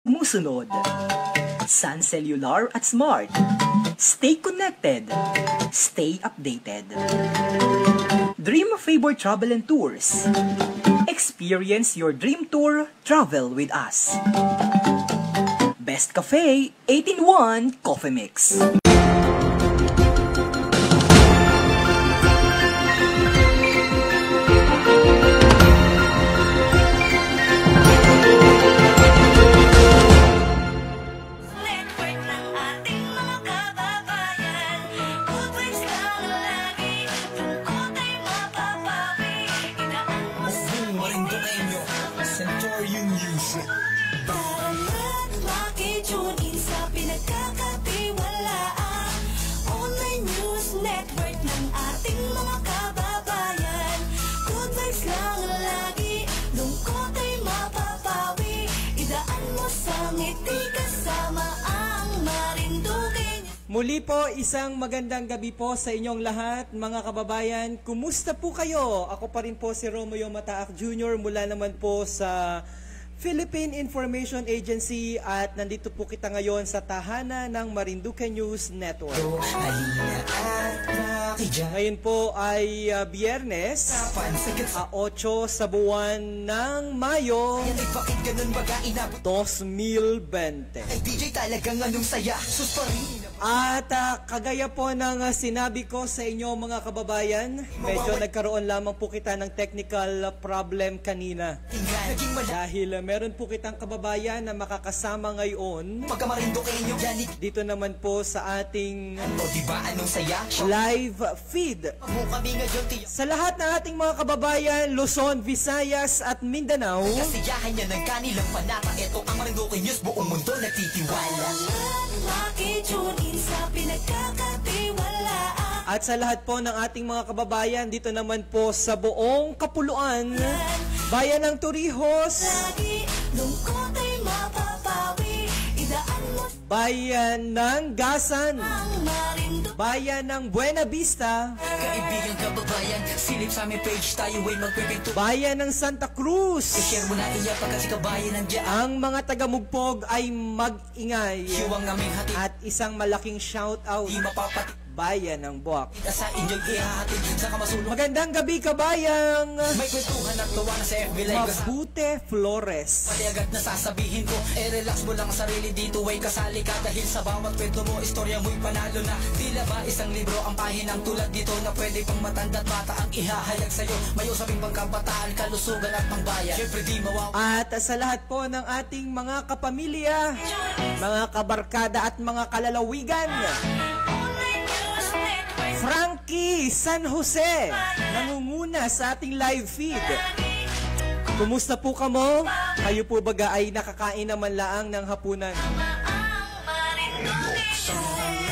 Musunod. Sun Cellular at Smart. Stay connected. Stay updated. Dream of Favor Travel and Tours. Experience your dream tour, travel with us. Best Cafe, 8-in-1 Coffee Mix. Muli po, isang magandang gabi po sa inyong lahat, mga kababayan. Kumusta po kayo? Ako pa rin po si Romeo Mataak Jr. mula naman po sa Philippine Information Agency at nandito po kita ngayon sa tahanan ng Marinduque News Network. Ngayon po ay Biyernes, 8 sa buwan ng Mayo, 2020. At kagaya po ng sinabi ko sa inyo mga kababayan, medyo nagkaroon lamang po kita ng technical problem kanina. Dahil meron po kitang kababayan na makakasama ngayon dito naman po sa ating live feed. Sa lahat ng ating mga kababayan, Luzon, Visayas at Mindanao, kasiyahan niya ng kanilang panata. Ito ang Marinduque News, buong mundo nagtitiwala. At sa lahat po ng ating mga kababayan dito naman po sa buong Kapuluan, Bayan ng Torrijos, Bayan ng Gasan, Bayan ng Buena Vista, kaibigan kababayan, silip sa aming page, tayo ay magpipinto. Bayan ng Santa Cruz. I-share mo na iya pagkasi kabayan nandiyan. Ang mga taga-Mugpog ay mag-ingay. Hiwang aming hati. At isang malaking shout out, Di mapapati. Bayan ng Buwak. Sa inyong ihahatid sa kamasulong. Magandang gabi kabayang. May kwentuhan at tawa na sa FB Live. Mabute Flores. Pati agad na sasabihin ko, relax mo lang ang sarili dito, ay kasali ka dahil sa bawat kwento mo, istorya mo'y panalo na. Tila ba isang libro ang pahinang tulad dito na pwede pang matanda at bata ang ihahayag sa'yo. May usaping pangkabataan, kalusugan at pangbayan. Siyempre di mawawa. At sa lahat po ng ating mga kapamilya, mga kabarkada at mga kalalawigan, Frankie San Jose, nangunguna sa ating live feed. Kumusta po kamo? Kayo po baga ay nakakain naman laang ng hapunan?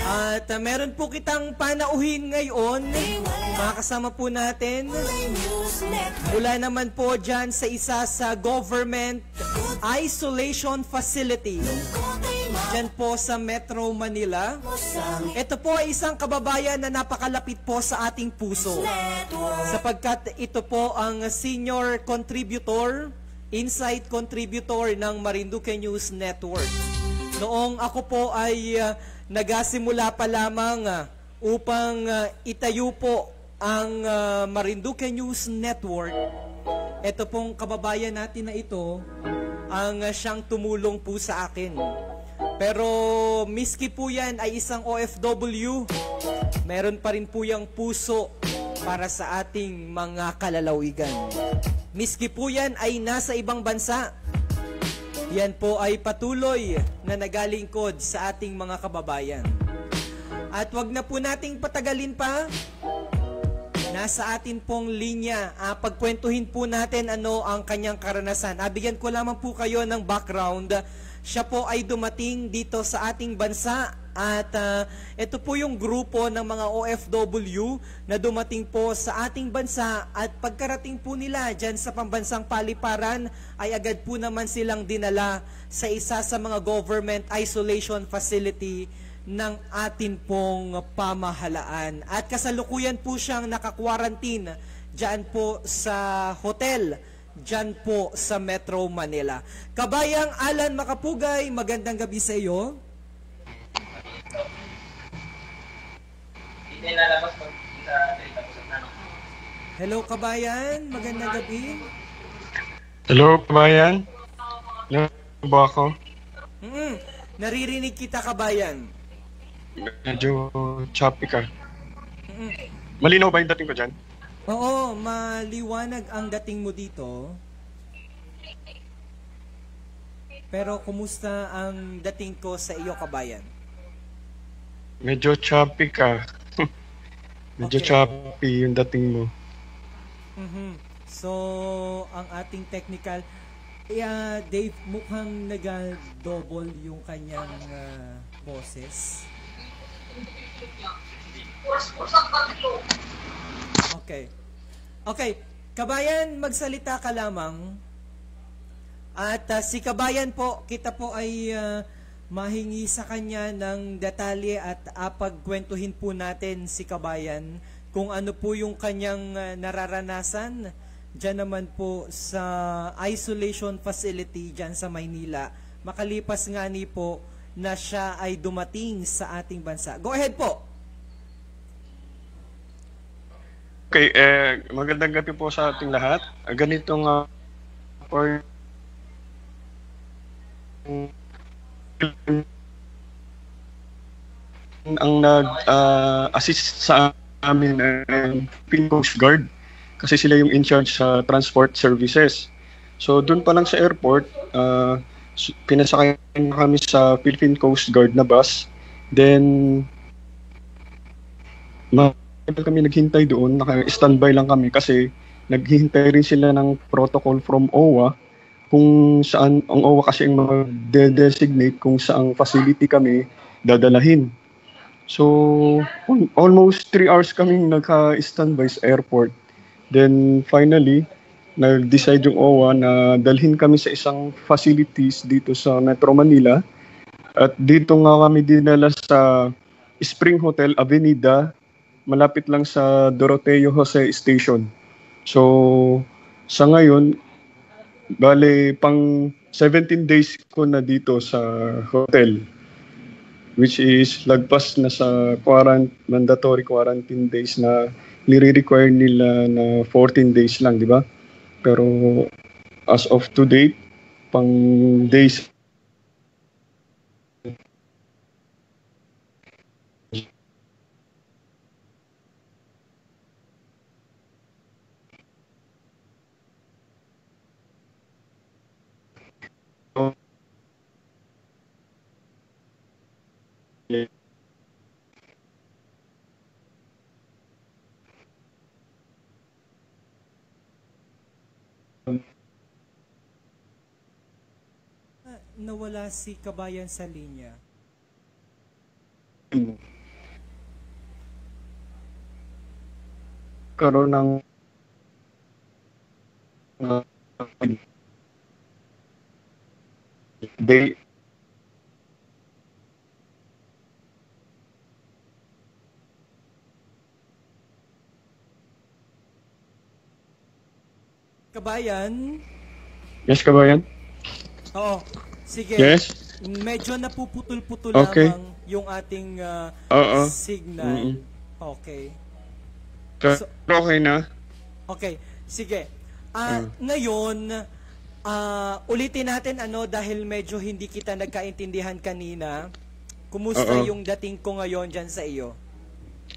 At meron po kitang panauhin ngayon. Makakasama po natin mula naman po dyan sa isa sa government isolation facility dyan po sa Metro Manila. Ito po ay isang kababayan na napakalapit po sa ating puso, sapagkat ito po ang senior contributor, insight contributor ng Marinduque News Network. Noong ako po ay nagasimula pa lamang upang itayo po ang Marinduque News Network, ito pong kababayan natin na ito ang siyang tumulong po sa akin. Pero miski po yan ay isang OFW, meron pa rin po yung puso para sa ating mga kalalawigan. Miski po yan ay nasa ibang bansa, yan po ay patuloy na nagalingkod sa ating mga kababayan. At wag na po nating patagalin pa, nasa atin pong linya, pagkwentuhin po natin ano ang kanyang karanasan. Bigyan ko lamang po kayo ng background. Siya po ay dumating dito sa ating bansa at ito po yung grupo ng mga OFW na dumating po sa ating bansa at pagkarating po nila dyan sa pambansang paliparan ay agad po naman silang dinala sa isa sa mga government isolation facility ng atin pong pamahalaan. At kasalukuyan po siyang naka-quarantine dyan po sa hotel dyan po sa Metro Manila. Kabayang Alan Makapugay, magandang gabi sa iyo. Hello kabayan, magandang gabi. Hello, kabayan. Hello ba ako? Naririnig kita kabayan. Medyo choppy ka. Malinaw ba yung dating ko dyan? Oo, maliwanag ang dating mo dito. Pero kumusta ang dating ko sa iyo kabayan? Medyo choppy ka. Medyo Okay. choppy yung dating mo. So, ang ating technical, Dave, mukhang nag-double yung kanyang boses. Okay. Okay, kabayan, magsalita ka lamang. At si kabayan po, kita po ay mahingi sa kanya ng detalye at pagkwentuhin po natin si kabayan kung ano po yung kanyang nararanasan dyan naman po sa isolation facility dyan sa Maynila. Makalipas nga ni po na siya ay dumating sa ating bansa. Go ahead po. Okay, magandang gabi po sa ating lahat. Ganitong ang nag-assist sa amin Philippine Coast Guard kasi sila yung in charge sa transport services. So doon pa lang sa airport, pinasakay na kami sa Philippine Coast Guard na bus. Then kami naghintay doon, naka-standby lang kami kasi naghihintay rin sila ng protocol from OWA kung saan ang OWA kasi ang mag-designate kung saang facility kami dadalahin. So, almost 3 hours kaming naka-standby sa airport. Then, finally, nag-decide yung OWA na dalhin kami sa isang facilities dito sa Metro Manila. At dito nga kami dinala sa Spring Hotel Avenida, malapit lang sa Doroteo Jose Station. So, sa ngayon, bale, pang 17 days ko na dito sa hotel. Which is lagpas na sa mandatory quarantine days na nire-require nila na 14 days lang, di ba? Pero as of to date, pang days Nawala si kabayan sa linya. karoon ng day Kabayan? Yes, kabayan? Oo. Sige. Yes? Medyo napuputol-putol Okay. lamang yung ating Oo. signal. Okay. Pero okay na? Okay. Sige. Ngayon, ulitin natin dahil medyo hindi kita nagkaintindihan kanina. Kumusta Oo. yung dating ko ngayon dyan sa iyo?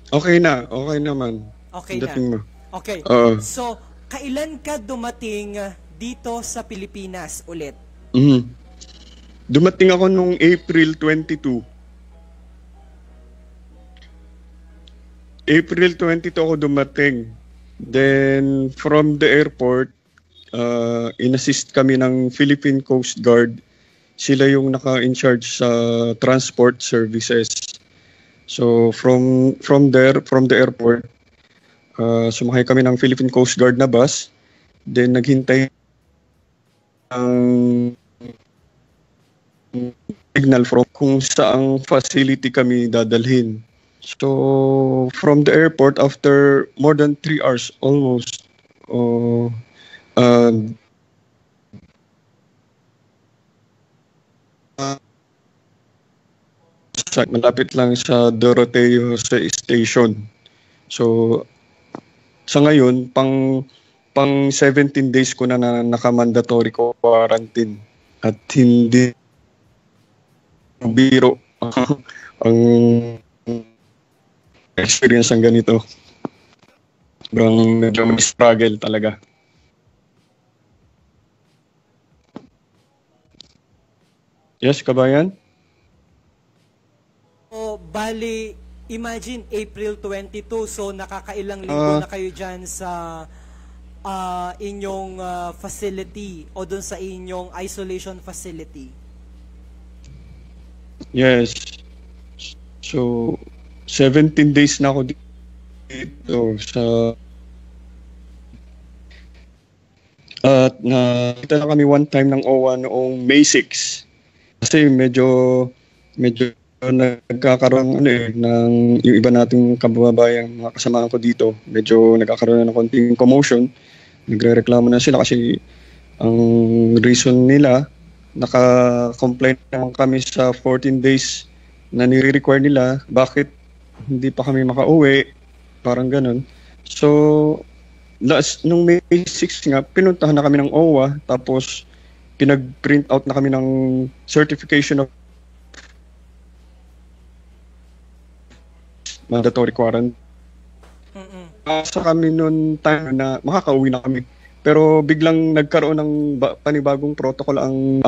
Okay na. Okay naman. Okay Dating na. mo. Okay. Oo. So, kailan ka dumating dito sa Pilipinas ulit? Dumating ako nung April 22. April 22 ako dumating. Then, from the airport, in-assist kami ng Philippine Coast Guard. Sila yung naka-in-charge sa transport services. So, from the airport, sumakay kami ng Philippine Coast Guard na bus. Then, naghintay ang signal from kung saang facility kami dadalhin. So, from the airport, after more than 3 hours almost, malapit lang sa Doroteo sa station. So sa ngayon, pang 17 days ko na naka-mandatory quarantine at hindi biro ang experience ng ganito. Sobrang medyo may struggle talaga. Yes, kabayan? Bali, imagine April 22, so nakakailang linggo na kayo dyan sa inyong facility o dun sa inyong isolation facility. Yes. So, 17 days na ako dito sa at nakita na kami one time ng OWA noong May 6. Kasi medyo nagkakaroon ng yung iba nating kababayan, mga kasamahan ko dito, medyo nagkakaroon ng konting commotion. Nagrereklamo na sila kasi ang reason nila, naka-complain naman kami sa 14 days na nire-require nila, bakit hindi pa kami makauwi, parang ganun. So, nung May 6 nga, pinuntahan na kami ng OWA, tapos pinag-print out na kami ng certification of mandatory quarantine. Sa kami noon time na makakauwi na kami. Pero biglang nagkaroon ng panibagong protocol ang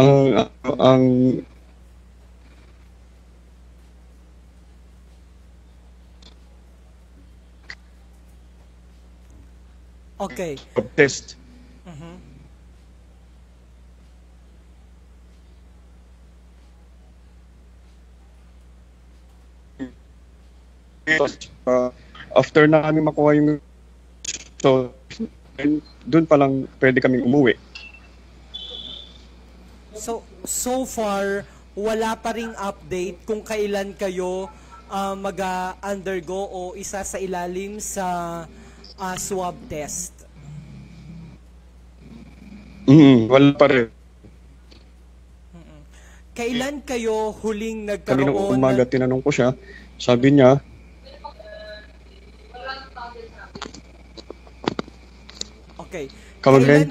Okay. test. After na kami makuha yung doon pa lang pwede kaming umuwi. So far, wala pa ring update kung kailan kayo mag-undergo o isa sa ilalim sa swab test. Wala pa rin. Kailan kayo huling Kaninang nagkaroon umaga tinanong ko siya, sabi niya, okay. Kabayan?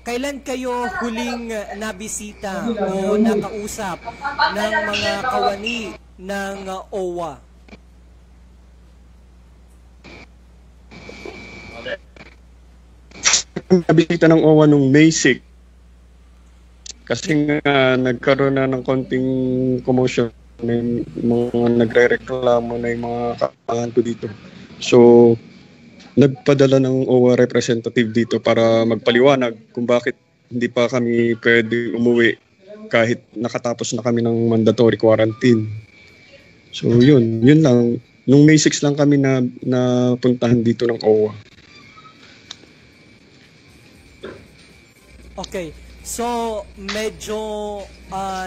Kailan kayo huling nabisita o nakausap ng mga kawani ng OWA? Nabisita ng OWA nung May 6. Kasi nga nagkaroon na ng konting commotion. May mga nagre-reklamo na yung mga kapangan ko dito. So, nagpadala ng OWA representative dito para magpaliwanag kung bakit hindi pa kami pwede umuwi kahit nakatapos na kami ng mandatory quarantine. So, yun lang. Nung May 6 lang kami na puntahan dito ng OWA. Okay. So, medyo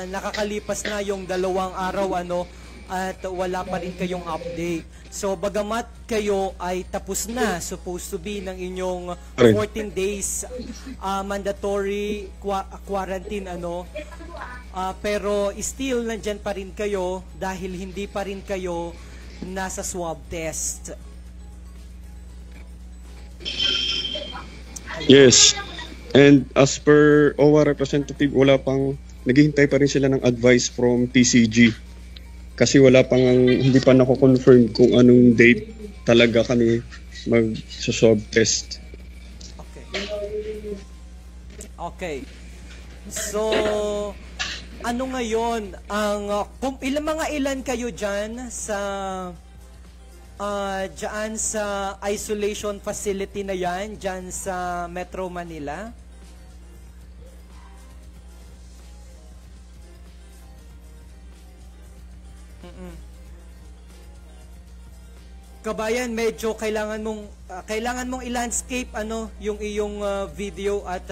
nakakalipas na yung 2 araw at wala pa rin kayong update. So, bagamat kayo ay tapos na, supposed to be, ng inyong 14 days mandatory quarantine, pero still nandyan pa rin kayo dahil hindi pa rin kayo nasa swab test. Yes. And as per OWA representative, naghihintay pa rin sila ng advice from TCG. Kasi hindi pa nako-confirm kung anong date talaga kami mag-swab test. Okay. So, ano ngayon ilan kayo dyan sa isolation facility na yan, dyan sa Metro Manila? Kabayan, medyo kailangan mong i-landscape yung iyong video at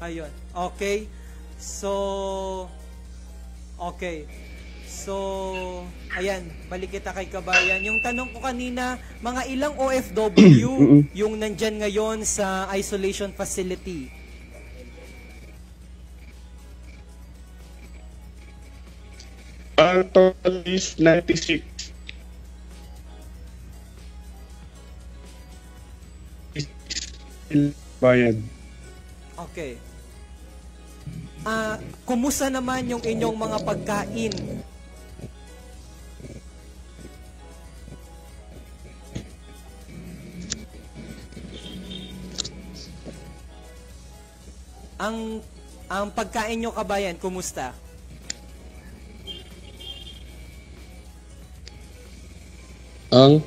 ayun. Okay. So ayan, balik kita kay Kabayan. Yung tanong ko kanina, mga ilang OFW yung nandyan ngayon sa isolation facility? Ang total is 96. Bayad. Okay. Kumusta naman yung inyong mga pagkain? Ang pagkain nyo, kabayan, kumusta? Ang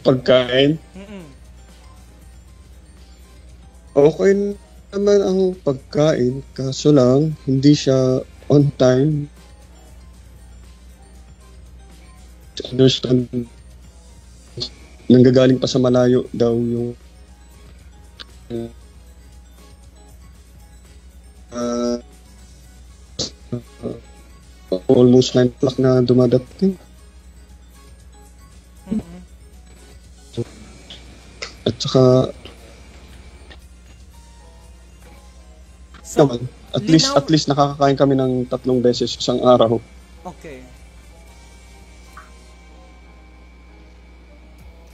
pagkain? Okay naman ang pagkain, kaso lang, hindi siya on time. Understand, nanggagaling pa sa malayo daw yung almost 9 o'clock na dumadating. At saka naman, at least nakakakain kami ng 3 beses isang araw. Okay.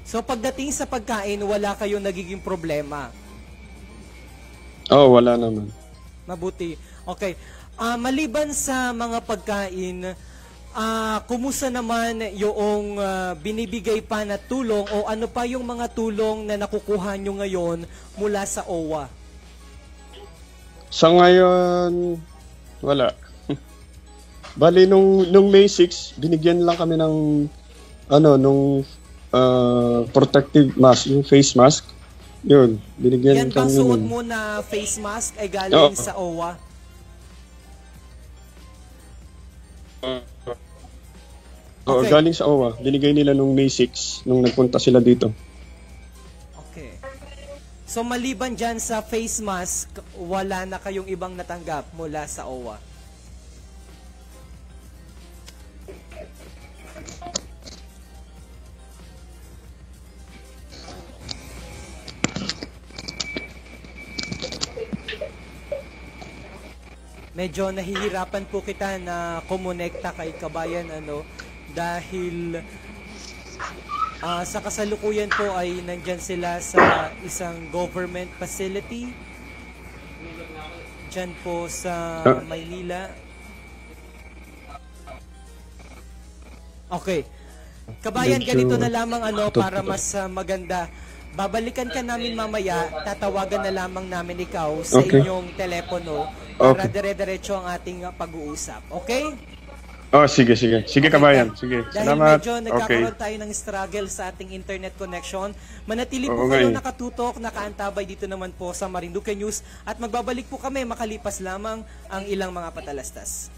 So pagdating sa pagkain, wala kayong nagiging problema? Oh, wala naman. Mabuti. Okay. Maliban sa mga pagkain, kumusta naman yung binibigay pa na tulong o ano pa yung mga tulong na nakukuha nyo ngayon mula sa OWA? Sa ngayon, wala. Bali, nung May 6, binigyan lang kami ng protective mask, yung face mask. Yun, binigyan yan bang suot mo na face mask ay galing sa OWA? Okay. Galing sa OWA. Binigay nila nung May 6, nung nagpunta sila dito. Okay. So maliban dyan sa face mask, wala na kayong ibang natanggap mula sa OWA? Medyo nahihirapan po kita na kumonekta kay kabayan dahil sa kasalukuyan po ay nandyan sila sa isang government facility dyan po sa Maynila. Okay. Kabayan, ganito na lamang para mas maganda. Babalikan ka namin mamaya, tatawagan na lamang namin ikaw sa inyong telepono para dire-diretso ang ating pag-uusap. Okay? Oh, sige. Sige, okay, kabayan. Sige, dahil salamat. Medyo nagkakaroon tayo ng struggle sa ating internet connection, manatili po kayo nakatutok, nakaantabay dito naman po sa Marinduque News at magbabalik po kami makalipas lamang ang ilang mga patalastas.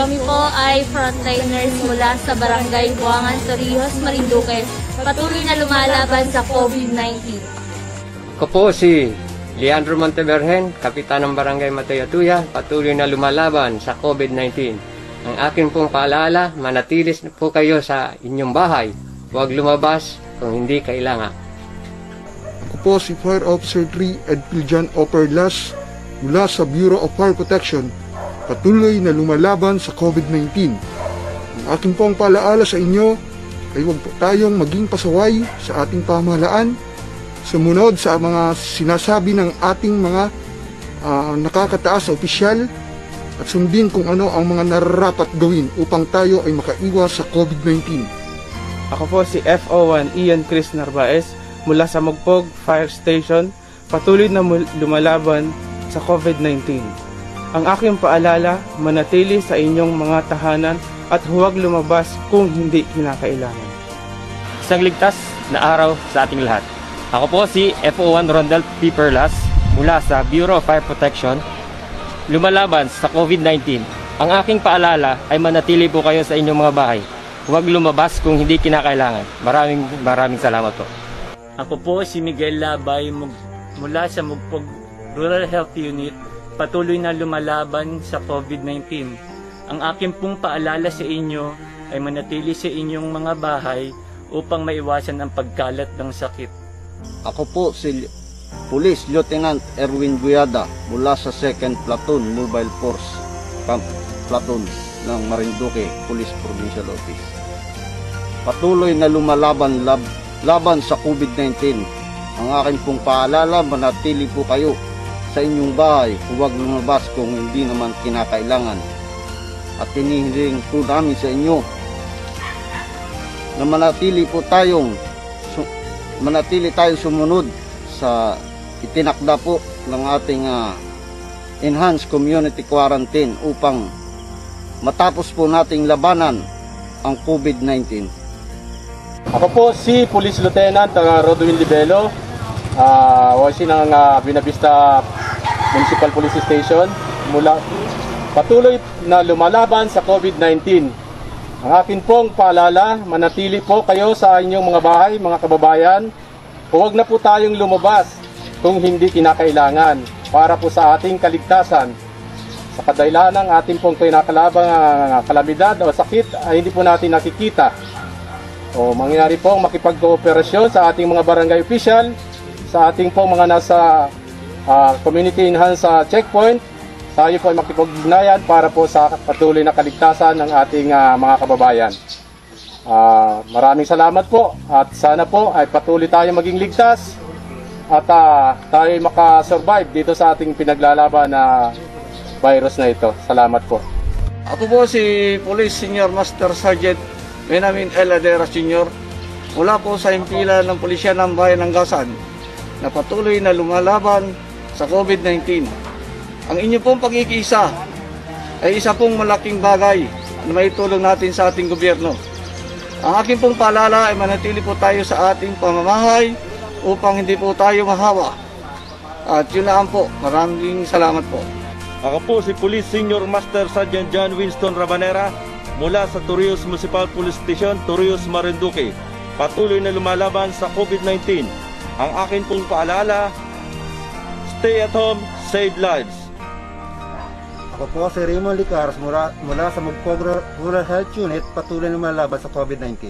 Kami po ay frontliners mula sa Barangay Buangan, Torrijos, Marinduque. Patuloy na lumalaban sa COVID-19. Ako po si Leandro Montevergen, Kapitan ng Barangay Matayatuya, patuloy na lumalaban sa COVID-19. Ang akin pong paalala, manatilis po kayo sa inyong bahay. Huwag lumabas kung hindi kailangan. Ako po si Fire Officer 3 Edpiljan Operlas mula sa Bureau of Fire Protection. Patuloy na lumalaban sa COVID-19. Ang aking pong paalaala sa inyo ay huwag po tayong maging pasaway sa ating pamahalaan, sumunod sa mga sinasabi ng ating mga nakakataas na opisyal at sundin kung ano ang mga nararapat gawin upang tayo ay makaiwas sa COVID-19. Ako po si FO1 Ian Chris Narvaez mula sa Mugpog Fire Station, patuloy na lumalaban sa COVID-19. Ang aking paalala, manatili sa inyong mga tahanan at huwag lumabas kung hindi kinakailangan. Isang ligtas na araw sa ating lahat. Ako po si FO1 Rondel P. Perlas mula sa Bureau of Fire Protection, lumalaban sa COVID-19. Ang aking paalala ay manatili po kayo sa inyong mga bahay. Huwag lumabas kung hindi kinakailangan. Maraming salamat po. Ako po si Miguel Labay mula sa Mugpog Rural Health Unit, patuloy na lumalaban sa COVID-19. Ang aking pong paalala sa inyo ay manatili sa inyong mga bahay upang maiwasan ang pagkalat ng sakit. Ako po si Police Lieutenant Erwin Guyada mula sa 2nd Platoon Mobile Force Camp Platoon ng Marinduque Police Provincial Office. Patuloy na lumalaban laban sa COVID-19. Ang aking pong paalala, manatili po kayo sa inyong bahay. Huwag lumabas kung hindi naman kinakailangan. At hinihiling po namin sa inyo na manatili tayong sumunod sa itinakda po ng ating enhanced community quarantine upang matapos po nating labanan ang COVID-19. Ako po si Police Lieutenant Rodwin Libelo, wasi ng Binavista Municipal Police Station, patuloy na lumalaban sa COVID-19. Ang akin pong paalala, manatili po kayo sa inyong mga bahay, mga kababayan. Huwag na po tayong lumabas kung hindi kinakailangan para po sa ating kaligtasan. Sa kadahilan ng ating pong kinakalabang kalamidad o sakit ay hindi po natin nakikita. O mangyari pong makipag-kooperasyon sa ating mga barangay official, sa ating pong mga nasa community enhanced checkpoint, tayo po ay makipag-ugnayan para po sa patuloy na kaligtasan ng ating mga kababayan. Maraming salamat po at sana po ay patuloy tayo maging ligtas at tayo ay makasurvive dito sa ating pinaglalaban na virus na ito. Salamat po. Ako po si Police Senior Master Sergeant Benjamin L. Adera Sr. mula po sa himpilan ng Pulisya ng Bayan ng Gasan na patuloy na lumalaban sa COVID-19. Ang inyong pong pag-ikiisa ay isa pong malaking bagay na maitulong natin sa ating gobyerno. Ang aking pong paalala ay manatili po tayo sa ating pamamahay upang hindi po tayo mahawa. At yun lang po. Maraming salamat po. Ako po si Police Senior Master Sergeant John Winston Rabanera mula sa Torrijos Municipal Police Station, Torrijos, Marinduque. Patuloy na lumalaban sa COVID-19. Ang akin pong paalala, stay at home, save lives. Ako po si Raymond Licaros mula sa Mugpog Rural Health Unit, patuloy na lumalaban sa COVID-19.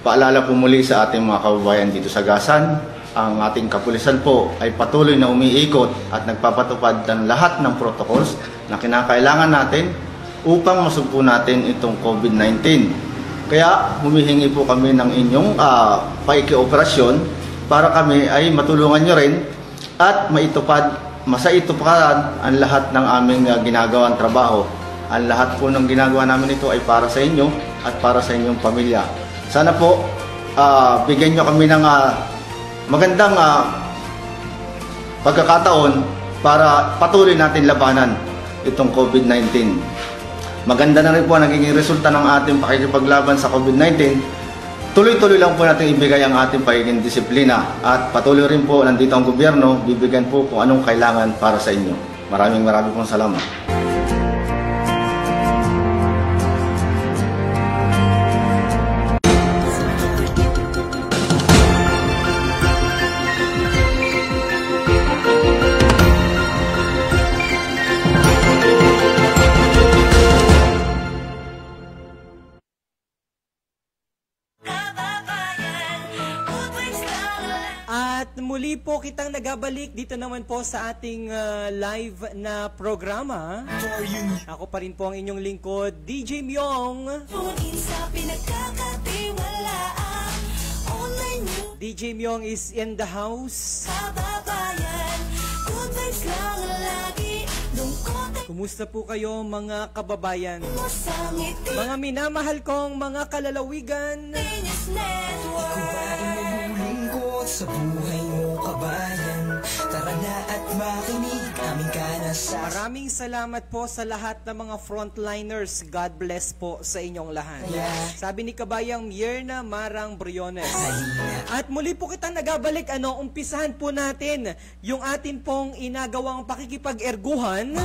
Paalala po muli sa ating mga kababayan dito sa Gasan, ang ating kapulisan po ay patuloy na umiikot at nagpapatupad ng lahat ng protocols na kinakailangan natin upang masugpo natin itong COVID-19. Kaya humihingi po kami ng inyong paikioperasyon para kami ay matulungan nyo rin at masaitupadan ang lahat ng aming ginagawang trabaho. Ang lahat po ng ginagawa namin ito ay para sa inyo at para sa inyong pamilya. Sana po bigyan nyo kami ng magandang pagkakataon para patuloy natin labanan itong COVID-19. Maganda na rin po ang nagiging resulta ng ating pakikipaglaban sa COVID-19. Tuloy-tuloy lang po natin ibigay ang ating pagiging disiplina at patuloy rin po nandito ang gobyerno, bibigyan po kung anong kailangan para sa inyo. Maraming pong salamat. Muli po kitang nagabalik dito naman po sa ating live na programa. Ako pa rin po ang inyong lingkod, DJ Myong. DJ Myong is in the house. Kumusta po kayo mga kababayan? Mga minamahal kong mga kalalawigan. Sa buhay mo kabayan, tara na at makinig namin ka na sa... Maraming salamat po sa lahat ng mga frontliners. God bless po sa inyong lahat. Sabi ni Kabayang Mierna Marang Briones. At muli po kitang nagabalik, umpisahan po natin yung atin pong inagawang pakikipag-erguhan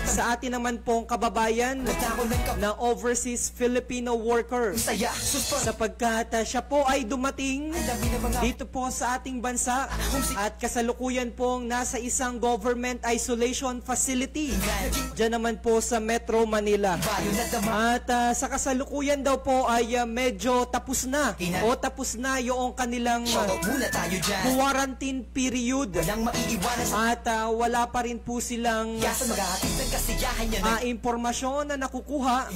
sa atin naman pong kababayan na overseas Filipino worker. Sapagkat siya po ay dumating dito po sa ating bansa at kasalukuyan pong nasa isang government isolation facility dyan naman po sa Metro Manila. At sa kasalukuyan daw po ay medyo tapos na yung kanilang quarantine period at wala pa rin po silang impormasyon na nakukuha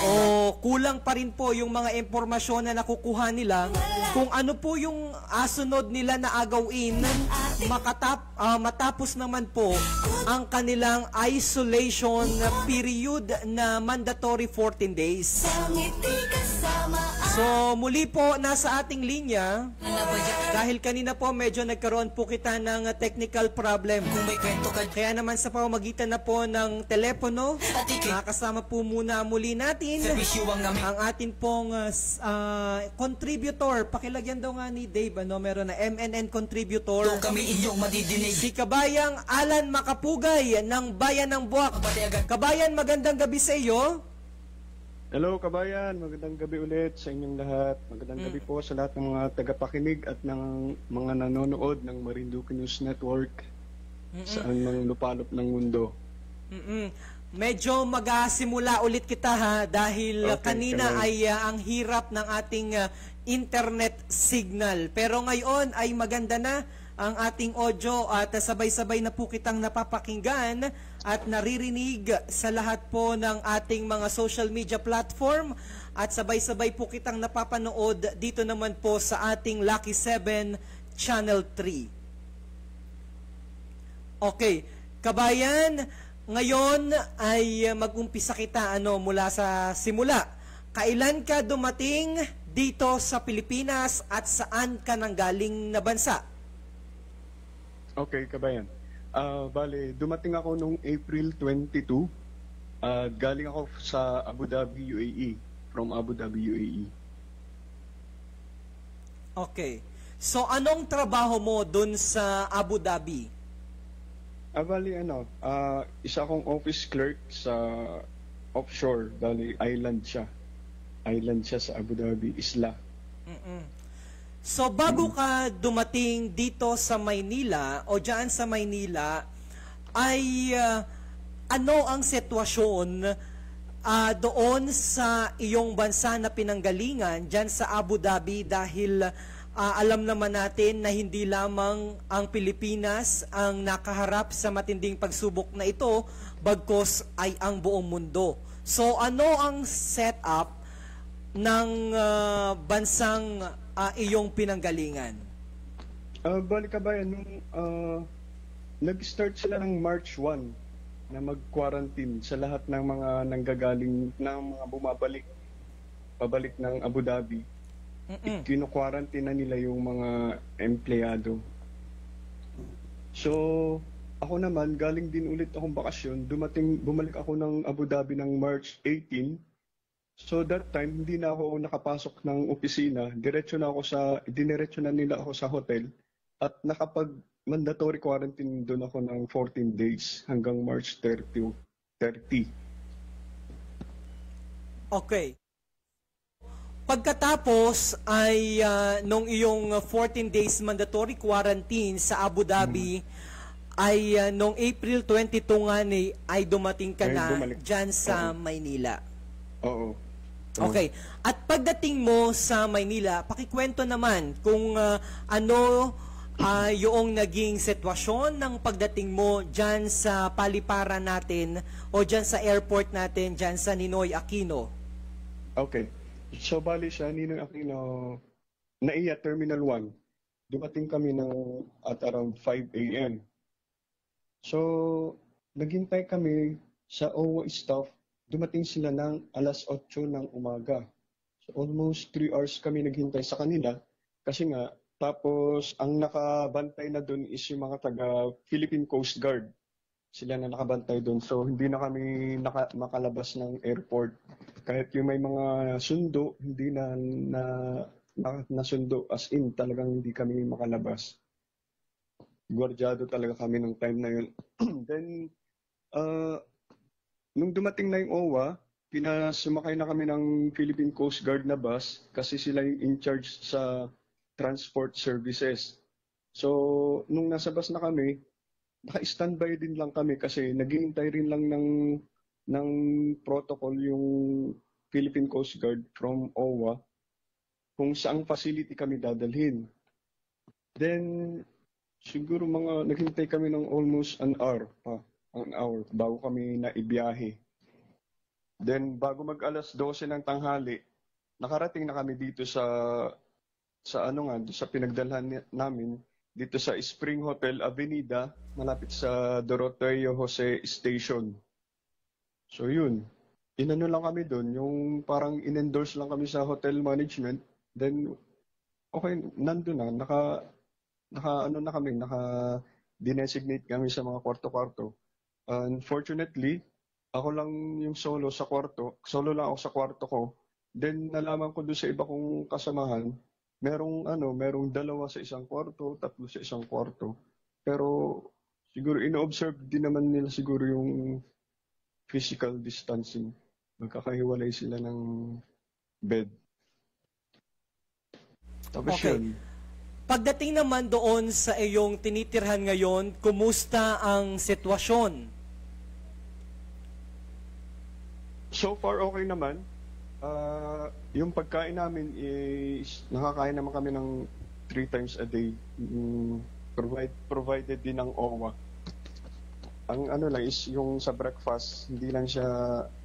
o kulang pa rin po yung mga impormasyon na nakukuha nila kung ano po yung asunod nila na agawin matapos naman po ang kanilang isolation period na mandatory 14 days. So muli po nasa ating linya dahil kanina po medyo nagkaroon po kita ng technical problem. Kaya naman sa pamamagitan na po ng telepono, nakasama po muna muli natin ang atin pong contributor. Pakilagyan daw nga ni Dave, meron na MNN contributor. Si Kabayang Alan Makapugay ng Bayan ng Buwak. Kabayan, magandang gabi sa iyo. Hello kabayan, magandang gabi ulit sa inyong lahat. Magandang gabi po sa lahat ng mga tagapakinig at ng mga nanonood ng Marinduque News Network saan mang lupalop ng mundo. Medyo magsimula ulit kita dahil kanina ay ang hirap ng ating internet signal. Pero ngayon ay maganda na ang ating audio at sabay-sabay na po kitang napapakinggan at naririnig sa lahat po ng ating mga social media platform at sabay-sabay po kitang napapanood dito naman po sa ating Lucky 7 Channel 3. Okay, kabayan, ngayon ay mag-umpisa kita mula sa simula. Kailan ka dumating dito sa Pilipinas at saan ka nanggaling na bansa? Okay, kabayan. Bale, dumating ako nung April 22. Galing ako sa Abu Dhabi, UAE. From Abu Dhabi, UAE. Okay. So, anong trabaho mo dun sa Abu Dhabi? Bale, isa akong office clerk sa offshore. Bale, island siya. Island siya sa Abu Dhabi, isla. So, bago ka dumating dito sa Maynila o dyan sa Maynila, ay ano ang sitwasyon doon sa iyong bansa na pinanggalingan dyan sa Abu Dhabi dahil alam naman natin na hindi lamang ang Pilipinas ang nakaharap sa matinding pagsubok na ito, bagkus ay ang buong mundo. So, ano ang setup ng bansang iyong pinanggalingan? Bali kabayan, nung nag-start sila ng March 1 na mag-quarantine sa lahat ng mga nanggagaling, ng mga pabalik ng Abu Dhabi. Kino-quarantine na nila yung mga empleyado. So, ako naman, galing din ulit akong bakasyon. Bumalik ako ng Abu Dhabi ng March 18. So that time, hindi na ako nakapasok ng opisina. Diretso na nila ako sa hotel. At nakapag-mandatory quarantine doon ako ng 14 days hanggang March 30. Okay. Pagkatapos ay nung iyong 14 days mandatory quarantine sa Abu Dhabi, ay nung April 22 nga ay dumating ka na dyan sa Maynila. Oo. Okay. At pagdating mo sa Maynila, pakikwento naman kung ano yung naging sitwasyon ng pagdating mo dyan sa paliparan natin o dyan sa airport natin, dyan sa Ninoy Aquino. Okay. So, bali siya, Ninoy Aquino, NAIA Terminal 1. Dumating kami at around 5 a.m. So, naghintay kami sa OWA staff. Dumating sila ng alas 8 ng umaga. So almost 3 hours kami naghintay sa kanila kasi nga Tapos, ang nakabantay na doon is yung mga taga Philippine Coast Guard. Sila na nakabantay doon. So, hindi na kami makalabas ng airport. Kahit yung may mga sundo, hindi na nasundo. As in, talagang hindi kami makalabas. Gwardyado talaga kami nung time na yun. Then, nung dumating na yung OWA, sumakay na kami ng Philippine Coast Guard na bus kasi sila yung in charge sa transport services. So, nung nasa bus na kami, naka-standby din lang kami kasi naghihintay rin lang ng protocol yung Philippine Coast Guard from OWA kung saang facility kami dadalhin. Then, siguro naghintay kami ng almost an hour bago kami naibiyahe. Then, bago mag-alas 12 ng tanghali, nakarating na kami dito sa pinagdalhan namin, dito sa Spring Hotel Avenida, malapit sa Doroteo Jose Station. So yun, inano lang kami doon, yung parang in-endorse lang kami sa hotel management, then okay, nandun na, naka-designate kami sa mga kwarto-kwarto. Unfortunately, ako lang yung solo lang ako sa kwarto ko, then nalaman ko doon sa iba kong kasamahan, merong dalawa sa isang kwarto, tatlo sa isang kwarto. Pero siguro ino-observe din naman nila siguro yung physical distancing. Magkakahiwalay sila ng bed. Tapos okay. Yun. Pagdating naman doon sa iyong tinitirhan ngayon, kumusta ang sitwasyon? So far okay naman. Yung pagkain namin is nakakain naman kami ng 3 times a day. Provided din ng OWA. Ang lang is yung sa breakfast, hindi lang siya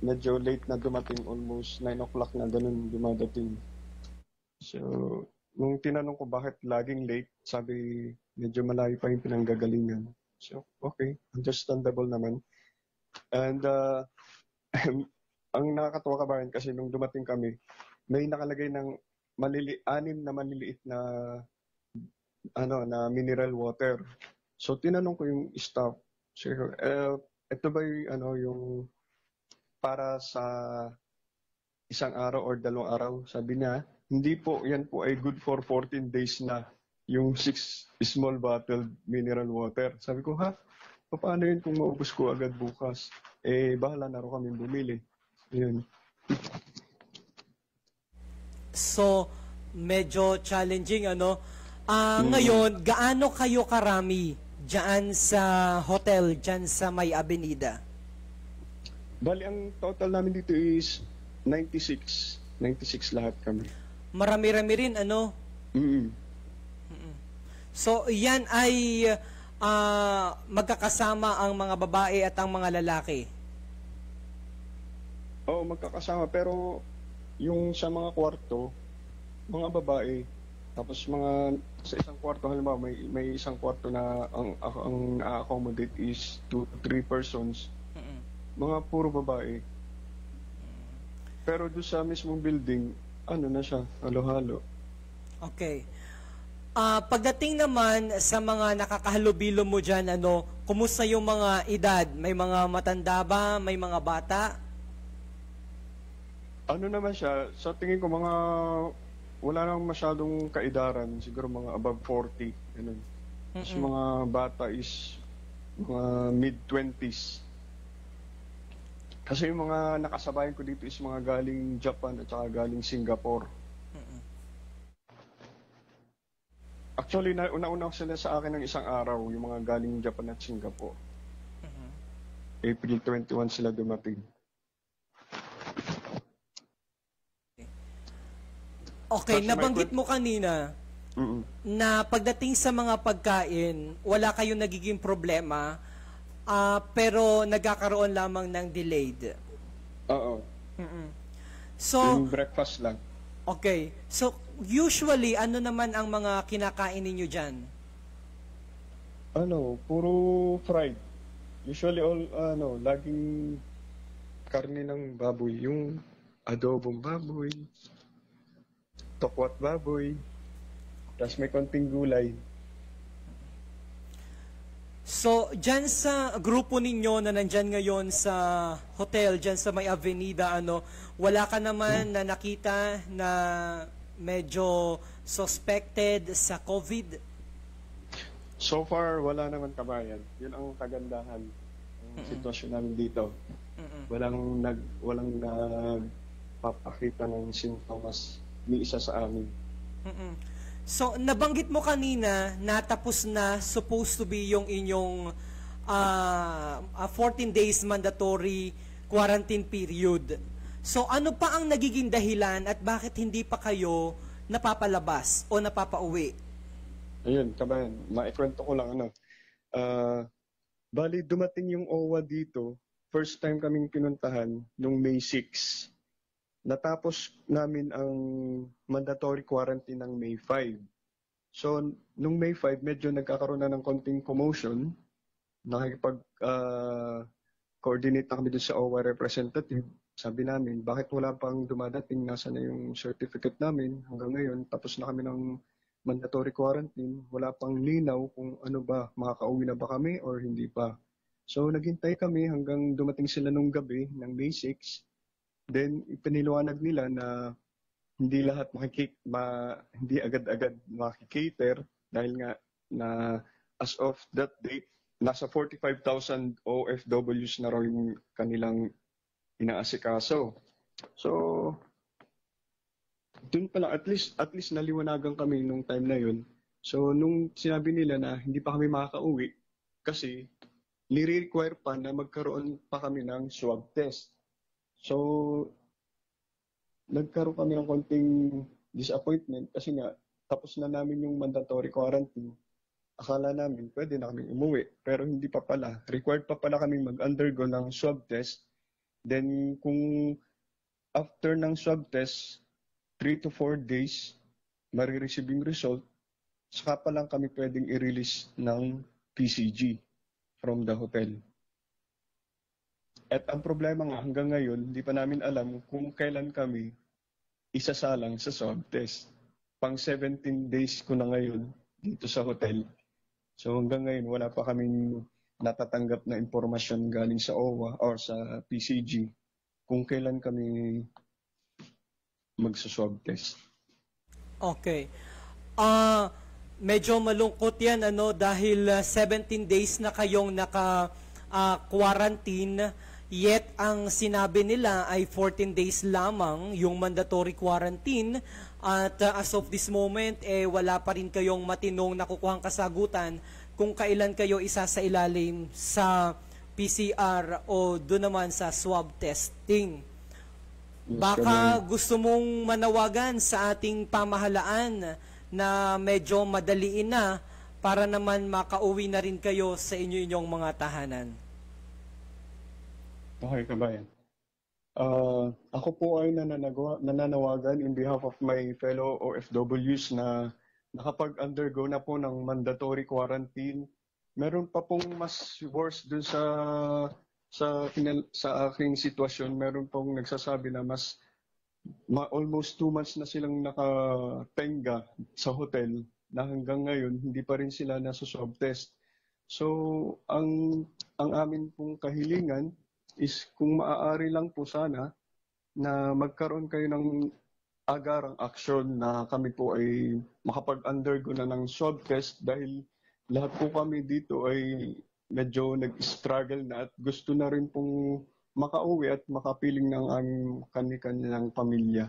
medyo late na dumating, almost 9 o'clock na ganun dumadating. So, nung tinanong ko bakit laging late, sabi medyo malayo pa yung pinanggagalingan. So, okay, understandable naman. And ang nakakatuwa kabayan kasi nung dumating kami, may nakalagay ng 6 na maliliit na mineral water. So tinanong ko yung staff, sir, ito ba yung para sa isang araw or 2 araw? Sabi niya, hindi po, yan po ay good for 14 days na yung 6 small bottled mineral water. Sabi ko, paano yun kung maubos ko agad bukas? Bahala na rin kami bumili. Yun. So, medyo challenging, Ngayon, gaano kayo karami dyan sa hotel, dyan sa may avenida? Bali, ang total namin dito is 96. 96 lahat kami. Marami-rami rin, So, yan ay magkakasama ang mga babae at ang mga lalaki? Oo, magkakasama. Pero yung sa mga kwarto, mga babae, tapos sa isang kwarto, halimbawa may isang kwarto na ang na-accommodate is 2 to 3 persons. Mga puro babae. Pero doon sa mismong building, na siya, halo-halo. Okay. Pagdating naman sa mga nakakahalubilo mo dyan, kumusta yung mga edad? May mga matanda ba? May mga bata? Naman siya, sa tingin ko wala nang masyadong kaidaran, siguro mga above 40, ganun. Tapos mga bata is mga mid-20s. Kasi yung mga nakasabayan ko dito is mga galing Japan at saka galing Singapore. Actually, una-una sila sa akin ng isang araw, yung mga galing Japan at Singapore. April 21 sila dumating. Okay, nabanggit mo kanina na pagdating sa mga pagkain, wala kayong nagiging problema, pero nagkakaroon lamang ng delayed. Oo. So, yung breakfast lang. Okay. So, usually, ano naman ang mga kinakain ninyo dyan? Puro fried. Usually, laging karne ng baboy. Yung adobong baboy, tokwat baboy, Tapos may konting gulay. So, dyan sa grupo ninyo na nandyan ngayon sa hotel, dyan sa may avenida, wala ka naman na nakita na medyo suspected sa COVID? So far, wala naman kabayan. Yun ang kagandahan ng sitwasyon namin dito. Walang nagpapakita ng sintomas ni isa sa amin. So, nabanggit mo kanina, natapos na supposed to be yung inyong 14 days mandatory quarantine period. So, ano pa ang nagiging dahilan at bakit hindi pa kayo napapalabas o napapauwi? Ayun, kabayan, maikwento ko lang bali, dumating yung OWA dito, first time kaming pinuntahan nung May 6. Natapos namin ang mandatory quarantine ng May 5. So, nung May 5, medyo nagkakaroon na ng konting commotion. Nakikipag-coordinate na kami doon sa OWA representative. Sabi namin, bakit wala pang dumadating? Nasa na yung certificate namin hanggang ngayon? Tapos na kami ng mandatory quarantine. Wala pang linaw kung ano ba, makakauwi na ba kami or hindi pa. So, naghintay kami hanggang dumating sila nung gabi ng May 6. Then, ipiniliwanag nila na hindi lahat hindi agad-agad makikater dahil nga na as of that date, nasa 45,000 OFWs na raw yung kanilang inaasikaso. So, dun pala, at least naliwanagan kami nung time na yun. So, nung sinabi nila na hindi pa kami makakauwi kasi nire-require pa na magkaroon pa kami ng swab test. So, nagkaroon kami ng konting disappointment kasi nga, tapos na namin yung mandatory quarantine. Akala namin, pwede na kami umuwi. Pero hindi pa pala. Required pa pala kami mag-undergo ng swab test. Then, kung after ng swab test, 3 to 4 days, marireceive yung result, saka pa lang kami pwedeng i-release ng PCG from the hotel. At ang problema nga hanggang ngayon, hindi pa namin alam kung kailan kami isasalang sa swab test. Pang 17 days ko na ngayon dito sa hotel. So hanggang ngayon, wala pa kaming natatanggap na impormasyon galing sa OWA or sa PCG kung kailan kami magsa-swab test. Okay. Medyo malungkot yan dahil 17 days na kayong quarantine, yet ang sinabi nila ay 14 days lamang yung mandatory quarantine at as of this moment wala pa rin kayong matinong nakukuhang kasagutan kung kailan kayo isasailalim sa PCR o doon naman sa swab testing. Baka gusto mong manawagan sa ating pamahalaan na medyo madaliin na para naman makauwi na rin kayo sa inyong mga tahanan. Okay, kabayan. Ako po ay nananawagan in behalf of my fellow OFWs na nakapag-undergo na po ng mandatory quarantine. Meron pa pong mas worse dun sa aking sitwasyon. Meron pong nagsasabi na almost 2 months na silang nakatenga sa hotel na hanggang ngayon hindi pa rin sila nasa swab test. So, ang amin pong kahilingan is kung maaari lang po sana na magkaroon kayo ng agarang aksyon na kami po ay makapag-undergo na ng swab test dahil lahat po kami dito ay medyo nag-struggle na at gusto na rin pong makauwi at makapiling ng aming kani-kanilang pamilya.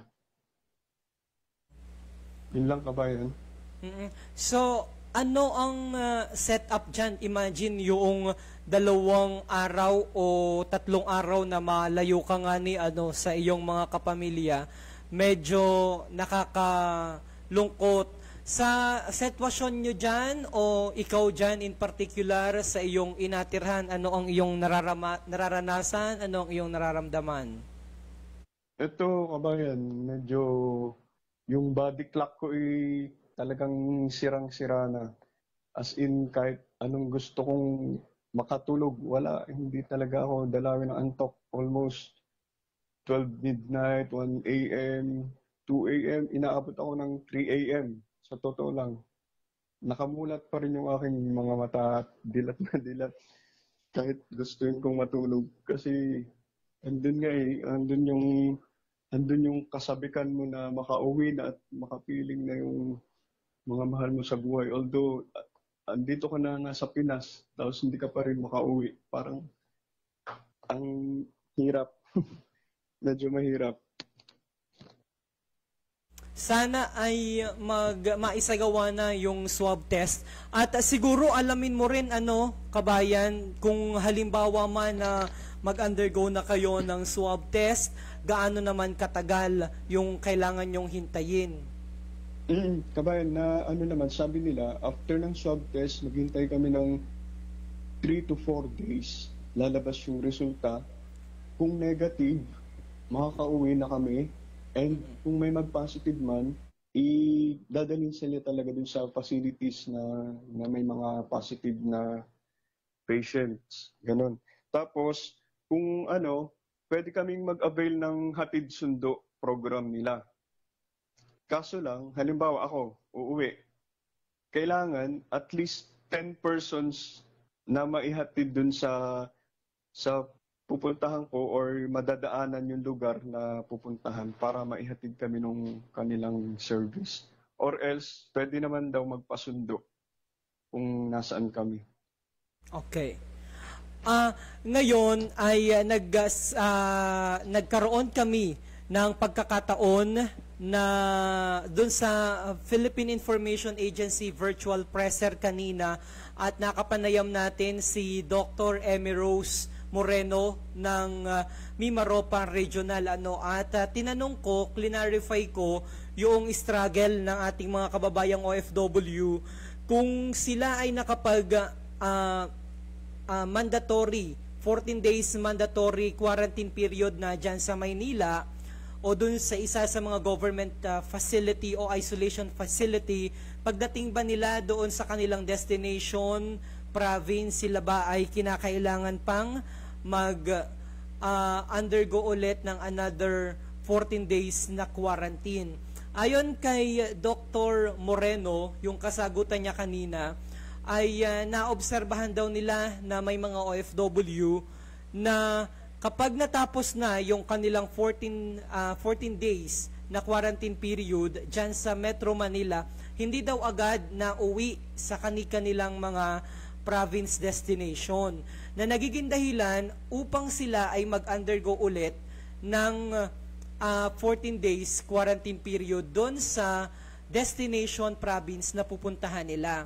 Yun lang, kabayan. So, ano ang setup dyan? Imagine yung 2 araw o 3 araw na malayo ka nga sa iyong mga kapamilya, medyo nakakalungkot. Sa sitwasyon nyo dyan o ikaw dyan in particular sa iyong inatirhan, ano ang iyong nararanasan, ano ang iyong nararamdaman? Ito, kabayan, medyo yung body clock ko ay talagang sirang-sira na. As in, kahit anong gusto kong makatulog, wala. Hindi talaga ako dalawin ng antok. Almost 12 midnight, 1 a.m., 2 a.m., inaabot ako ng 3 a.m. sa totoo lang, nakamulat pa rin yung aking mga mata at dilat na dilat. Kahit gusto kong matulog. Kasi andun nga andun yung kasabikan mo na makauwi na at makapiling na yung mga mahal mo sa buhay. Although, andito ka na nga sa Pinas, tapos hindi ka pa rin makauwi. Parang, ang hirap. Medyo mahirap. Sana ay maisagawa na yung swab test. At siguro alamin mo rin, kabayan, kung halimbawa man na mag-undergo na kayo ng swab test, gaano naman katagal yung kailangan nyong hintayin? Kabayan, na naman, sabi nila, after ng swab test, maghintay kami ng 3 to 4 days. Lalabas yung resulta. Kung negative, makakauwi na kami. And kung may mag-positive man, dadalhin sila talaga dun sa facilities na may mga positive na patients. Ganon. Tapos, kung pwede kaming mag-avail ng hatid sundo program nila. Kaso lang, halimbawa ako, uuwi. Kailangan at least 10 persons na maihatid dun sa pupuntahan ko or madadaanan yung lugar na pupuntahan para maihatid kami nung kanilang service. Or else, pwede naman daw magpasundo kung nasaan kami. Okay. Ngayon ay nagkaroon kami ng pagkakataon na doon sa Philippine Information Agency virtual presser kanina at nakapanayam natin si Dr. Emmy Rose Moreno ng Mimaropa Regional at tinanong ko, clarify ko yung struggle ng ating mga kababayang OFW kung sila ay nakapag mandatory 14 days mandatory quarantine period na dyan sa Maynila o dun sa isa sa mga government facility o isolation facility, pagdating ba nila doon sa kanilang destination province, sila ba ay kinakailangan pang undergo ulit ng another 14 days na quarantine? Ayon kay Dr. Moreno, yung kasagutan niya kanina, ay naobserbahan daw nila na may mga OFW na kapag natapos na yung kanilang 14 days na quarantine period dyan sa Metro Manila, hindi daw agad na uwi sa kanilang mga province destination, na nagiging dahilan upang sila ay mag-undergo ulit ng 14 days quarantine period doon sa destination province na pupuntahan nila.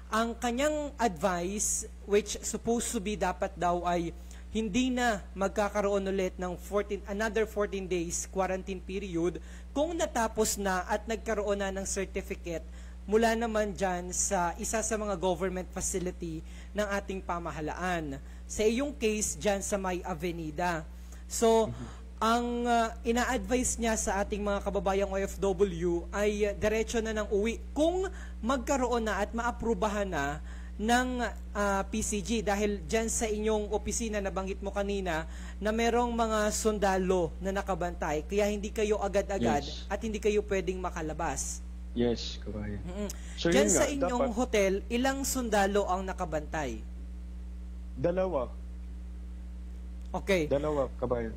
Ang kanyang advice, which supposed to be dapat daw ay hindi na magkakaroon ulit ng another 14 days quarantine period kung natapos na at nagkaroon na ng certificate mula naman dyan sa isa sa mga government facility ng ating pamahalaan. Sa iyong case, dyan sa May Avenida. So, ang ina-advise niya sa ating mga kababayang OFW ay diretso na ng uwi kung magkaroon na at maaprubahan na ng PCG, dahil dyan sa inyong opisina na banggit mo kanina na merong mga sundalo na nakabantay, kaya hindi kayo agad-agad at hindi kayo pwedeng makalabas. Yes, kabayan. So, dyan sa inyong hotel, ilang sundalo ang nakabantay? 2. Okay. 2, kabayan.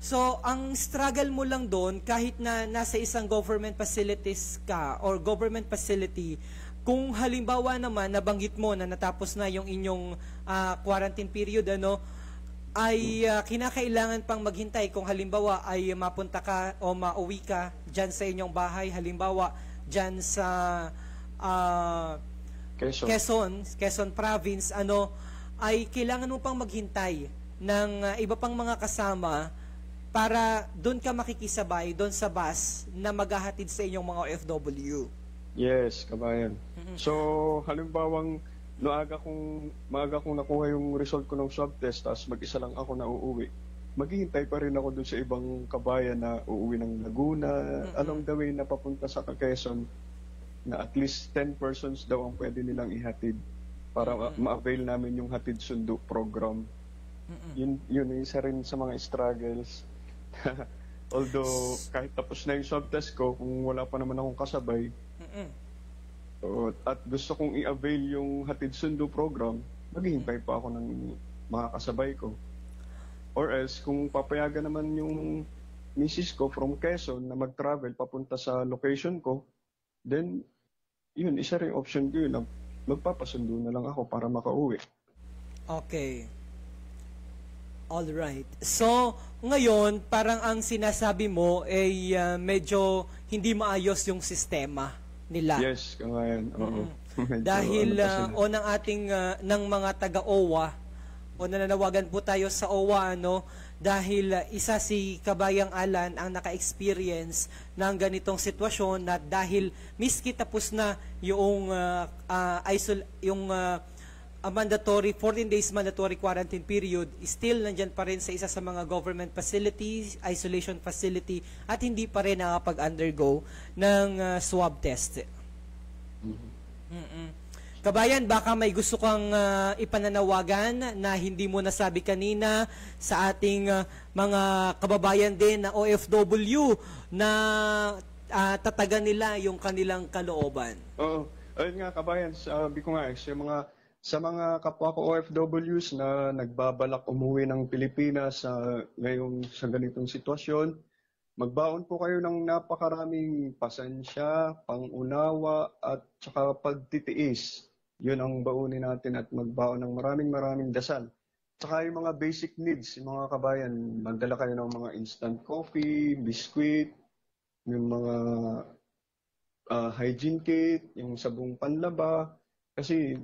So, ang struggle mo lang doon, kahit na nasa isang government facilities ka or government facility, kung halimbawa naman nabanggit mo na natapos na yung inyong quarantine period, ay kinakailangan pang maghintay kung halimbawa ay mapunta ka o mauwi ka dyan sa inyong bahay, halimbawa dyan sa Quezon Province, ay kailangan mo pang maghintay ng iba pang mga kasama para doon ka makikisabay doon sa bus na maghahatid sa inyong mga OFW. Yes, kabayan. So, halimbawang maaga kong nakuha yung result ko ng swab test, tapos mag-isa lang ako na uuwi, maghihintay pa rin ako dun sa ibang kabayan na uuwi ng Laguna, along the way na papunta sa Quezon, na at least 10 persons daw ang pwede nilang ihatid para ma-avail namin yung hatid sundo program. Yun isa rin sa mga struggles. Although, kahit tapos na yung swab test ko, kung wala pa naman akong kasabay, At gusto kong i-avail yung hatid sundo program, maghihintay pa ako ng mga kasabay ko. Or else, kung papayagan naman yung misis ko from Quezon na mag-travel papunta sa location ko, then, yun, isa rin option ko yun. Magpapasundo na lang ako para makauwi. Okay. Alright. So, ngayon, parang ang sinasabi mo ay medyo hindi maayos yung sistema nila. Yes, ngayon. Oo. Dahil o ng ating ng mga taga-OWA o nananawagan po tayo sa OWA dahil isa si Kabayang Alan ang naka-experience ng ganitong sitwasyon na dahil miski tapos na yung mandatory 14 days mandatory quarantine period, still nandyan pa rin sa isa sa mga government facilities, isolation facility, at hindi pa rin nakapag-undergo ng swab test. Kabayan, baka may gusto kang ipananawagan na hindi mo nasabi kanina sa ating mga kababayan din na OFW na tatagan nila yung kanilang kalooban. Oo. Ayun nga, kabayan, sabi ko nga, sa mga kapwa ko OFWs na nagbabalak umuwi ng Pilipinas ngayong sa ganitong sitwasyon, magbaon po kayo ng napakaraming pasensya, pangunawa, at saka pagtitiis. Yun ang baunin natin, at magbaon ng maraming dasal. Saka yung mga basic needs, yung mga kabayan, magdala kayo ng mga instant coffee, biscuit, yung mga hygiene kit, yung sabong panlaba. Kasi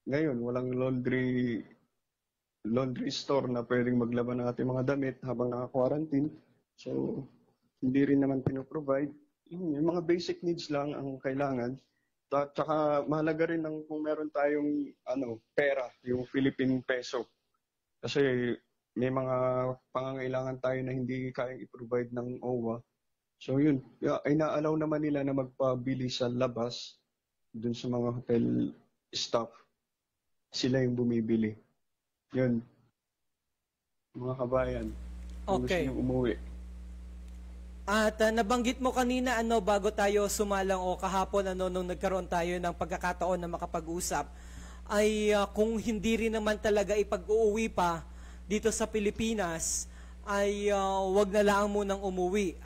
ngayon, walang laundry store na pwedeng maglaba ng ating mga damit habang naka-quarantine. So, hindi rin naman pinoprovide. Yung mga basic needs lang ang kailangan. At saka mahalaga rin kung meron tayong pera, yung Philippine peso. Kasi may mga pangangailangan tayo na hindi kayang i-provide ng OWA. So yun, ay naalaw naman nila na magpabili sa labas dun sa mga hotel staff. Sila yung bumibili. Yun. Mga kabayan. Okay. Gusto nyo umuwi. At nabanggit mo kanina bago tayo sumalang o kahapon nung nagkaroon tayo ng pagkakataon na makapag-usap ay kung hindi rin naman talaga ipag-uuwi pa dito sa Pilipinas ay wag na lang munang umuwi.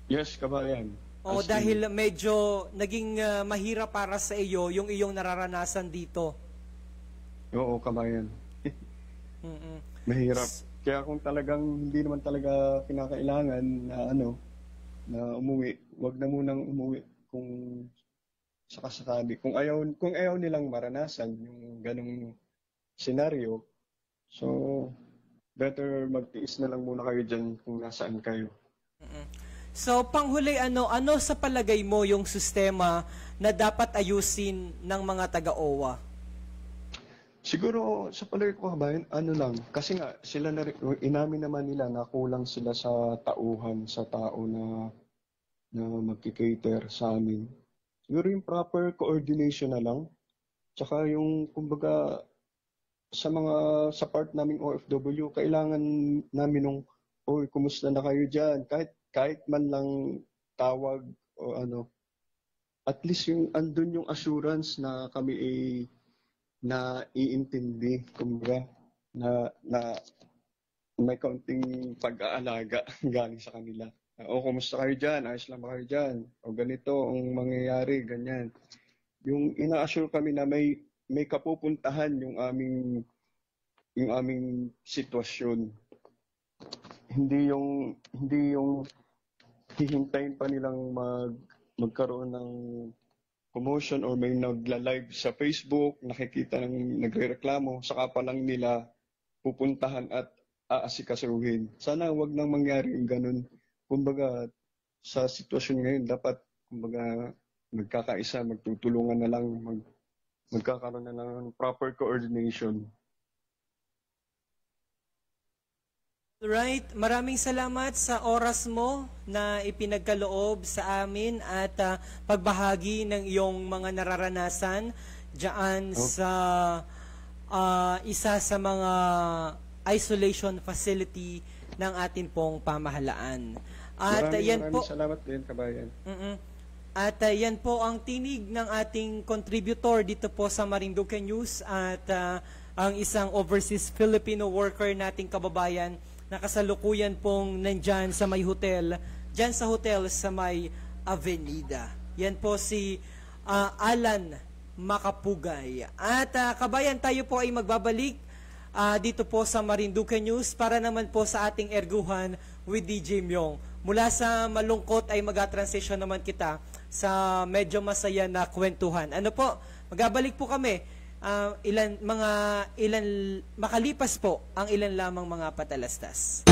Yes, kabayan. Dahil medyo naging mahirap para sa iyo yung iyong nararanasan dito. Oo, kabayan. Mahirap. Kaya kung talagang hindi naman talaga kinakailangan na umuwi, wag na munang umuwi kung sakasakali. Kung ayaw nilang maranasan yung ganong senaryo, so better magtiis na lang muna kayo dyan kung nasaan kayo. So, panghuli, ano sa palagay mo yung sistema na dapat ayusin ng mga taga-OWA? Siguro, sa palagay ko, kabayan, lang. Kasi nga, sila inamin naman nila na kulang sila sa tauhan, sa tao na magkikater sa amin. Siguro yung proper coordination na lang. Tsaka yung, kumbaga, sa part naming OFW, kailangan namin kumusta na kayo dyan? Kahit man lang tawag o at least yung andun yung assurance na kami na iintindi, kumbaga, na may kaunting pag-aalaga galing sa kanila. Kumusta kayo dyan? Ayos lang ba kayo dyan? O ganito ang mangyayari, ganyan. Yung ina-assure kami na may kapupuntahan yung aming sitwasyon. Hindi yung hihintayin pa nilang magkaroon ng commotion or may nagla-live sa Facebook, nakikita ng nagrereklamo, saka pa lang nila pupuntahan at aasikasuhin. Sana wag nang mangyari yung ganun. Kumbaga, sa sitwasyon ngayon, dapat magkakaisa, magtutulungan na lang, magkakaroon na lang ng proper coordination. Right, maraming salamat sa oras mo na ipinagkaloob sa amin at pagbahagi ng iyong mga nararanasan diyan sa isa sa mga isolation facility ng ating pong pamahalaan. At maraming salamat din, kabayan. At yan po ang tinig ng ating contributor dito po sa Marinduque News at ang isang overseas Filipino worker nating kababayan na kasalukuyan pong nandyan sa may hotel, dyan sa hotel sa may Avenida. Yan po si Alan Makapugay. At kabayan, tayo po ay magbabalik dito po sa Marinduque News para naman po sa ating erguhan with DJ Myong. Mula sa malungkot ay mag-transition naman kita sa medyo masaya na kwentuhan. Ano po? Magbabalik po kami. Makalipas po ang ilan lamang mga patalastas.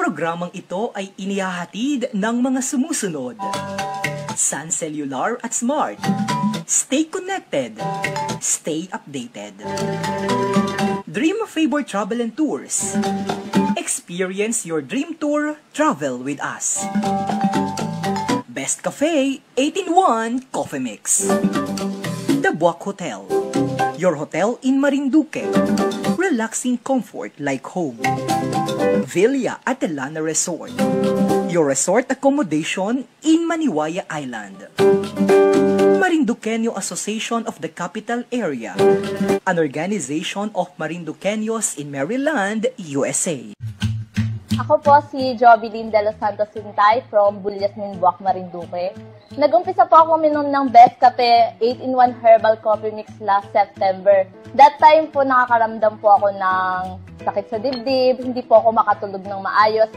Programang ito ay inihahatid ng mga sumusunod: Sun Cellular at Smart. Stay connected. Stay updated. Dream of Favor Travel and Tours. Experience your dream tour. Travel with us. Best Cafe 8-in-1 Coffee Mix. The Buwak Hotel. Your hotel in Marinduque. Relaxing comfort like home. Villa Atelana Resort. Your resort accommodation in Maniwaya Island. Marinduqueño Association of the Capital Area. An organization of Marinduqueños in Maryland, USA. Ako po si Jovelyn De Los Santos Sintay from Bulyasmin, Buwak, Marinduque. Nag-umpisa po ako minom ng Best Cafe 8-in-1 Herbal Coffee Mix last September. That time po nakakaramdam po ako ng sakit sa dibdib, hindi po ako makatulog ng maayos.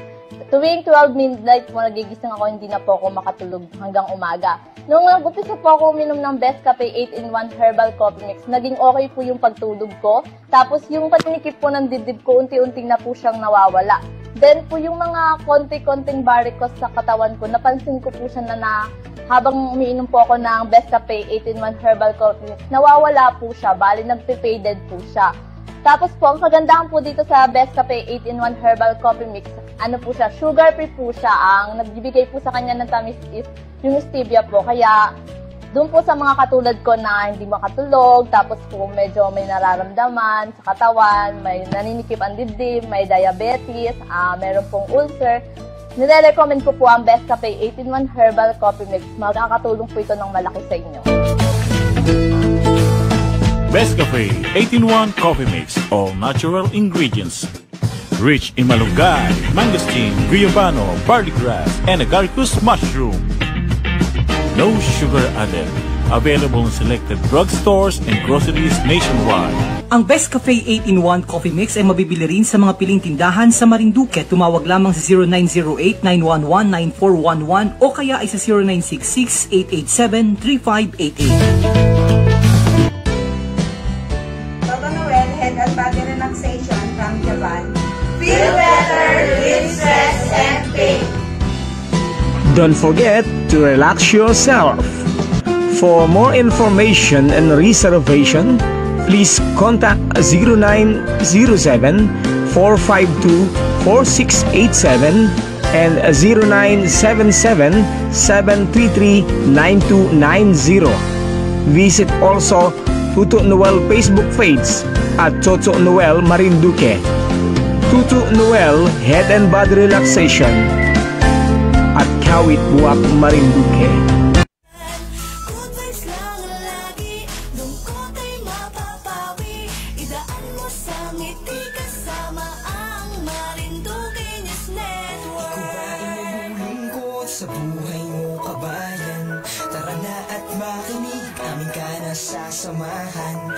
Tuwing 12 midnight po nagigising ako, hindi na po ako makatulog hanggang umaga. Nung nag-umpisa po ako minom ng Best Cafe 8-in-1 Herbal Coffee Mix, naging okay po yung pagtulog ko. Tapos yung paninikip po ng dibdib ko, unti-unti na po siyang nawawala. Then po yung mga konti-konting varicose sa katawan ko, napansin ko po siya na habang umiinom po ako ng Best Cafe 8-in-1 Herbal Coffee Mix, nawawala po siya, bali nagpe-faded po siya. Tapos po, ang kagandahan po dito sa Best Cafe 8-in-1 Herbal Coffee Mix, ano po siya, sugar-free po siya. Ang nagbibigay po sa kanya ng tamis is yung stevia po. Kaya doon po sa mga katulad ko na hindi makatulog, tapos po medyo may nararamdaman sa katawan, may naninikip ang dibdib, may diabetes, meron pong ulcer, nire-recommend ko po ang Best Cafe 8-in-1 Herbal Coffee Mix. Makakatulong po ito ng malaki sa inyo. Best Cafe 8-in-1 Coffee Mix. All natural ingredients. Rich in malunggay, mangosteen, guyabano, barley grass, and agaricus mushroom. No sugar added. Available in selected drugstores and groceries nationwide. Ang Best Cafe 8-in-1 Coffee Mix ay mabibili rin sa mga piling tindahan sa Marinduque. Tumawag lamang sa 0908-911-9411 o kaya ay sa 0966-887-3588. Toto Noel, Head and Body Relaxation from Japan. Feel better, relieve stress and pain. Don't forget to relax yourself. For more information and reservation, please contact 0907-452-4687 and 0977-733-9290. Visit also Toto Noel Facebook page at Toto Noel Marinduque. Toto Noel Head and Body Relaxation at Kawit, Buwak, Marinduque. Sa buhay mo kabayan, tara na at makinig, aming ka na sasamahan.